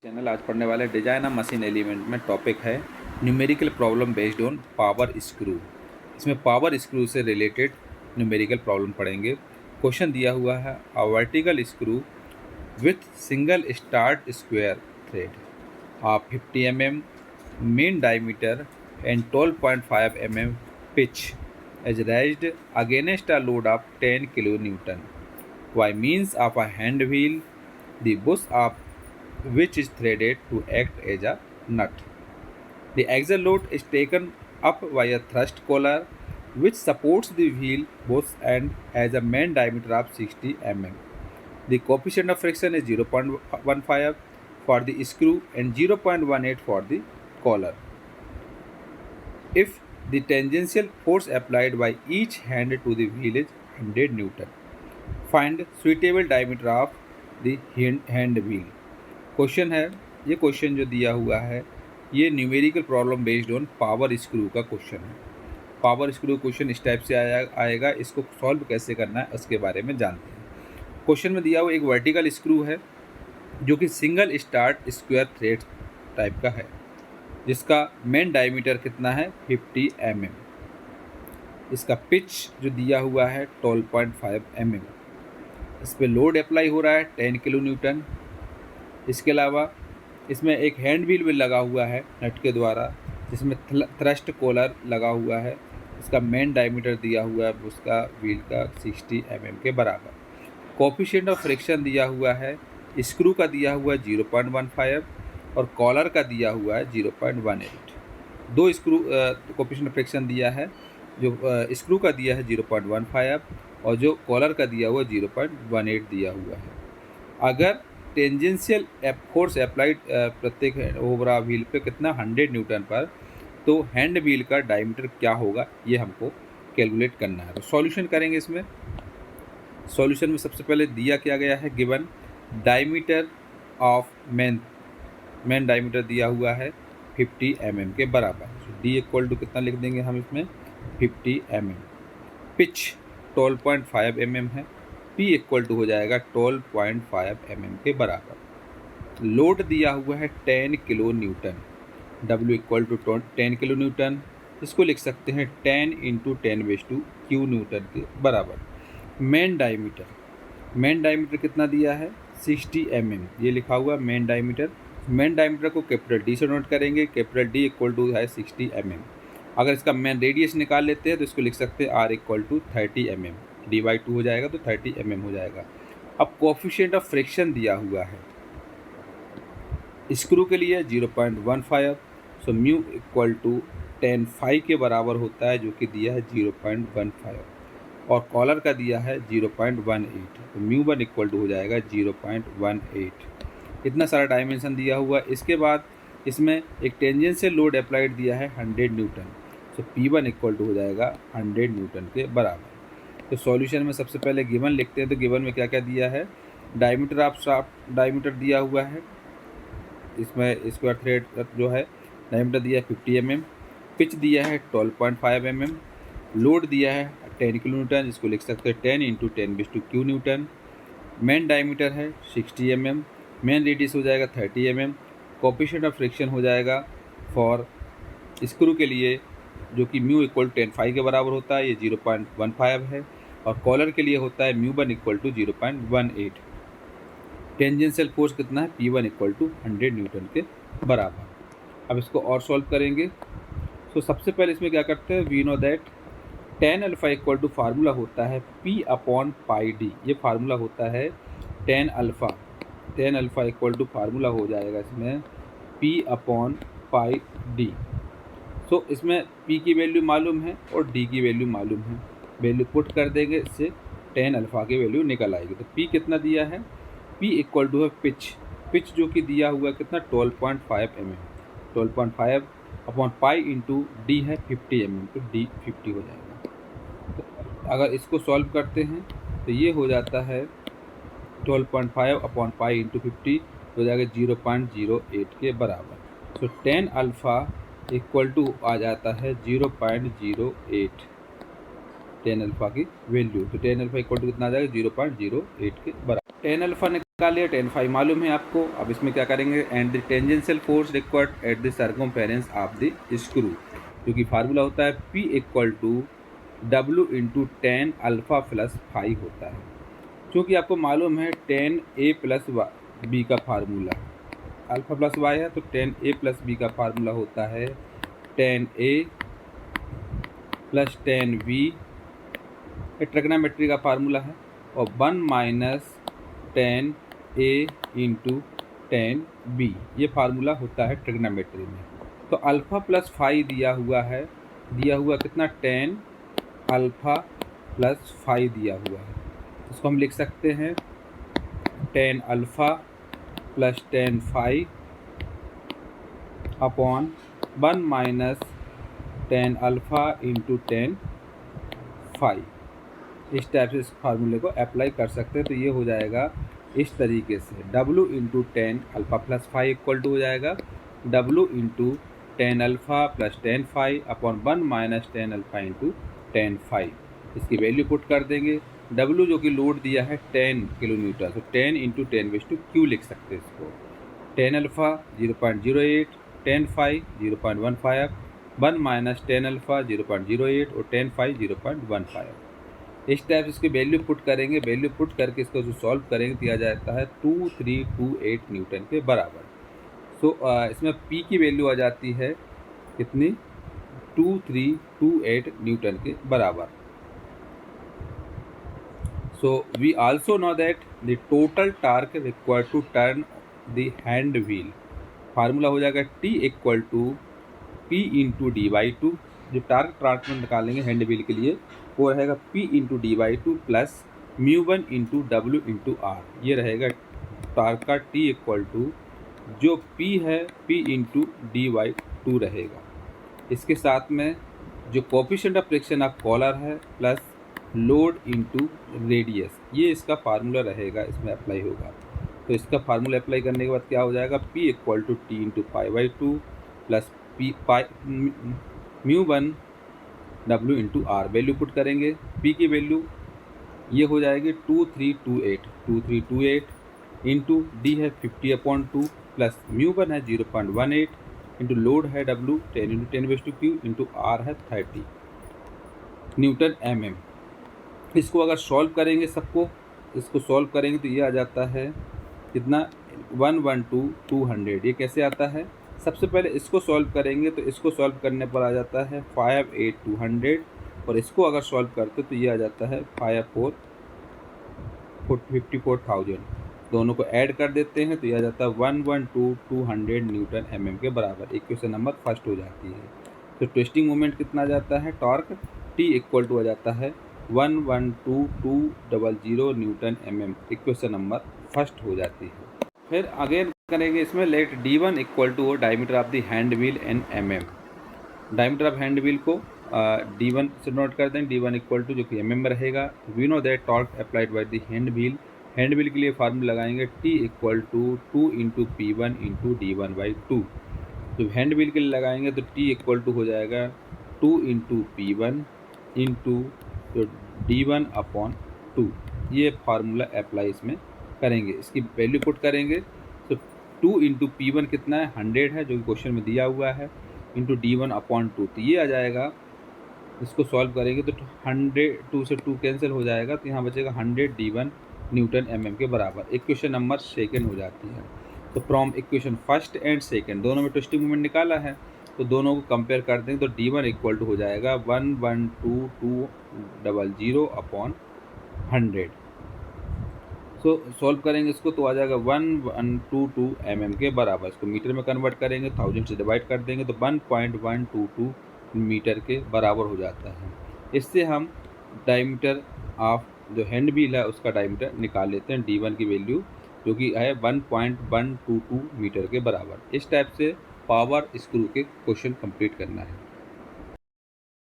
Channel आज पढ़ने वाले डिजाइन ऑफ मशीन एलिमेंट में टॉपिक है numerical problem based on power screw. इसमें पावर स्क्रू से रिलेटेड न्यूमेरिकल प्रॉब्लम पढ़ेंगे। क्वेश्चन दिया हुआ है a vertical screw with single start square thread of 50 mm mean diameter and 12.5 mm pitch is raised against a load of 10 kN by means of a hand wheel, the bush of which is threaded to act as a nut. The axial load is taken up by a thrust collar which supports the wheel bush and has a main diameter of 60 mm. The coefficient of friction is 0.15 for the screw and 0.18 for the collar. If the tangential force applied by each hand to the wheel is 100 Newton, find suitable diameter of the hand wheel. Question है, ये question जो दिया हुआ है ये numerical problem based on power screw का question है। Power screw question इस टाइप से आएगा। इसको सॉल्व कैसे करना है उसके बारे में जानते हैं। क्वेश्चन में दिया हुआ एक वर्टिकल स्क्रू है जो कि single start square thread type का है, जिसका मेन डायमीटर कितना है 50 mm। इसका पिच जो दिया हुआ है 12.5 mm। इस पर लोड अप्लाई हो रहा है 10 kN। इसके अलावा इसमें एक हैंड व्हील भी लगा हुआ है नट के द्वारा, जिसमें थ्रस्ट कॉलर लगा हुआ है। इसका मेन डायमीटर दिया हुआ है उसका व्हील का 60 mm के बराबर। कोफिशिएंट ऑफ फ्रिक्शन दिया हुआ है, स्क्रू का दिया हुआ है 0.15 और कॉलर का दिया हुआ है 0.18। दो स्क्रू कोफिशिएंट ऑफ फ्रिक्शन दिया है, जो स्क्रू का दिया है 0.15 और जो कॉलर का दिया हुआ 0.18 दिया हुआ है। अगर टेंजेंशियल फोर्स अप्लाइड प्रत्येक ओवरा व्हील पे कितना 100 न्यूटन पर, तो हैंड व्हील का डायमीटर क्या होगा ये हमको कैलकुलेट करना है। तो सॉल्यूशन करेंगे। इसमें सॉल्यूशन में सबसे पहले दिया क्या गया है, given diameter of main diameter दिया हुआ है 50 mm के बराबर। तो डी इक्वल टू कितना लिख देंगे हम इसमें 50 mm। पिच 12.5 mm है, P इक्वल टू हो जाएगा 12.5 mm के बराबर। लोड दिया हुआ है 10 kN, W equal to 10 kN। इसको लिख सकते हैं 10 × 10⁻⁴ न्यूटन के बराबर। मेन डायमीटर कितना दिया है 60 mm, ये लिखा हुआ मेन डायमीटर। मेन डायमीटर को कैपिटल D से नोट करेंगे। कैपिटल D इक्वल टू है 60 mm। अगर इसका मेन रेडियस निकाल लेते हैं तो इसको लिख सकते हैं R equal to 30 mm, D/2 हो जाएगा तो 30 mm हो जाएगा। अब कोफिशिएंट ऑफ फ्रिक्शन दिया हुआ है स्क्रू के लिए 0.15, सो म्यू इक्वल टू 10 के बराबर होता है, जो कि दिया है 0.15 और कॉलर का दिया है 0.18, तो म्यू1 इक्वल टू हो जाएगा 0.18। इतना सारा डायमेंशन दिया हुआ। इसके बाद इसमें एक टेंजेंशियल लोड अप्लाइड दिया है 100 Newton, so P1 equal to हो जाएगा 100 न्यूटन के बराबर। तो सॉल्यूशन में सबसे पहले गिवन लिखते हैं। तो गिवन में क्या क्या दिया है, डायमीटर ऑफ शाफ्ट डायमीटर दिया हुआ है, इसमें स्क्वायर थ्रेड जो है डायमीटर दिया है 50 mm। पिच दिया है 12.5 mm। लोड दिया है 10 kN, इसको लिख सकते हैं 10 × 10⁻⁴ न्यूटन। मेन डायमीटर है 60 mm। मेन रेडियस हो जाएगा 30 mm। कोफिशिएंट ऑफ फ्रिक्शन हो जाएगा फॉर स्क्रू के लिए, जो कि म्यू इक्वल टू 10 के बराबर होता है, ये 0.15 है। और कॉलर के लिए होता है म्यू1 इक्वल टू 0.18। टेंजेंशियल फोर्स कितना है P1 इक्वल टू 100 न्यूटन के बराबर। अब इसको और सॉल्व करेंगे। तो सबसे पहले इसमें क्या करते हैं, we know that tan alpha equal to formula होता है P/πd। ये फार्मूला होता है tan alpha equal to formula हो जाएगा इसमें P/πd। तो इसमें P की वैल्यू मालूम है और D की वैल्यू मालूम है। वैल्यू पुट कर देंगे, इससे tan अल्फ़ा की वैल्यू निकल आएगी। तो P कितना दिया है, P इक्वल टू है पिच जो कि दिया हुआ कितना 12.5 mm। 12.5/π × D है 50 mm, तो D 50 हो जाएगा। तो अगर इसको सॉल्व करते हैं तो ये हो जाता है 12.5/π × 50 हो जाएगा 0.08 के बराबर। तो tan अल्फ़ा इक्वल टू आ जाता है 0.08 tan अल्फ़ा की वैल्यू। तो tan अल्फ़ा इक्वल टू कितना आ जाएगा 0.08 के बराबर। tan अल्फ़ा ने निकाल लिया, tan phi मालूम है आपको। अब इसमें क्या करेंगे, and the tangential force required at the circumference of the screw, जो कि फार्मूला होता है P equal to W into tan alpha plus phi होता है। क्योंकि आपको मालूम है tan A प्लस B का फार्मूला अल्फ़ा प्लस वाई है, तो tan A प्लस B का फार्मूला होता है tan A plus tan B, ये ट्रिग्नोमेट्री का फार्मूला है, और 1 minus tan A into tan B, ये फार्मूला होता है ट्रिग्नोमेट्री में। तो अल्फ़ा प्लस फाई दिया हुआ कितना, tan अल्फ़ा प्लस फाई दिया हुआ है। इसको हम लिख सकते हैं tan alpha plus tan phi upon 1 minus tan alpha into tan phi. इस टाइप से इस फार्मूले को अप्लाई कर सकते हैं। तो ये हो जाएगा इस तरीके से, W into tan alpha plus phi equal to हो जाएगा W into tan alpha plus tan phi upon 1 minus tan alpha into tan phi. इसकी वैल्यू पुट कर देंगे। W जो कि लोड दिया है 10 किलो न्यूटन, तो 10 into ten base to cube लिख सकते हैं इसको। Tan alpha 0.08, tan phi 0.15, 1 minus tan alpha 0.08 और टेन फाई 0.15। इस टाइप इसकी वैल्यू पुट करेंगे। वैल्यू पुट करके इसको जो सॉल्व करेंगे दिया जाता है 2328 न्यूटन के बराबर। सो इसमें P की वैल्यू आ जाती है कितनी, 2328 न्यूटन के बराबर। So we also know that the total torque required to turn the hand wheel, formula हो जाएगा T equal to P into डी/2। जो टार्क ट्रांसफर निकालेंगे हैंड व्हील के लिए वो रहेगा P इंटू डी/2 plus μ1 into W into R। ये रहेगा टार्क का T इक्वल टू जो P है P इंटू डी/2 रहेगा। इसके साथ में जो coefficient of friction of collar है प्लस लोड इंटू रेडियस, ये इसका फार्मूला रहेगा, इसमें अप्लाई होगा। तो इसका फार्मूला अप्लाई करने के बाद क्या हो जाएगा, P equal to T into पाई/2 plus μ1 W into R। Value put करेंगे, P की वैल्यू ये हो जाएगी 2328 इंटू D है 50/2 प्लस μ1 है 0.18 इंटू लोड है W 10 इंटू 10⁻³ इंटू R है 30 न्यूटन mm। इसको अगर सॉल्व करेंगे इसको सॉल्व करेंगे तो ये आ जाता है कितना, 112,200। ये कैसे आता है, सबसे पहले इसको सॉल्व करेंगे तो इसको सॉल्व करने पर आ जाता है 58,200, और इसको अगर सॉल्व करते तो ये आ जाता है 54,000। दोनों को ऐड कर देते हैं तो ये आ जाता है 112,200 न्यूटन mm के बराबर। इक्वेशन नंबर फर्स्ट हो जाती है। तो ट्विस्टिंग मोमेंट कितना आ जाता है, टॉर्क T इक्वल टू आ जाता है 112,200 newton mm। Equation number first हो जाती है। फिर अगेन करेंगे इसमें, let D1 equal to diameter of the hand wheel in mm। Diameter of hand wheel को D1 से नोट कर दें, D1 इक्वल टू जो कि mm रहेगा। We know that torque applied by the hand wheel के लिए फार्मूला लगाएंगे T equal to 2 into P1 into D1/2। जब हैंड व्हील के लिए लगाएंगे तो T इक्वल टू हो जाएगा 2 इंटू P1 इंटू तो D1/2। ये फार्मूला अप्लाई इसमें करेंगे। इसकी वैल्यू पुट करेंगे तो 2 इंटू P1 कितना है, 100 है, जो कि क्वेश्चन में दिया हुआ है, इंटू D1/2। तो ये आ जाएगा, इसको सॉल्व करेंगे तो 100, 2 से 2 कैंसिल हो जाएगा, तो यहाँ बचेगा 100 D1 न्यूटन mm के बराबर। इक्वेशन नंबर सेकेंड हो जाती है। तो from equation first and second दोनों में ट्विस्टिंग मोमेंट निकाला है, तो दोनों को कंपेयर कर देंगे तो D1 इक्वल टू हो जाएगा 112,200/100। सो सॉल्व करेंगे इसको तो आ जाएगा 1122 mm के बराबर। इसको मीटर में कन्वर्ट करेंगे, 1000 से डिवाइड कर देंगे तो 1.122 मीटर के बराबर हो जाता है। इससे हम डायमीटर ऑफ जो हैंड व्हील है उसका डायमीटर निकाल लेते हैं, D1 की वैल्यू जो कि है 1.122 मीटर के बराबर। इस टाइप से पावर स्क्रू के क्वेश्चन कंप्लीट करना है।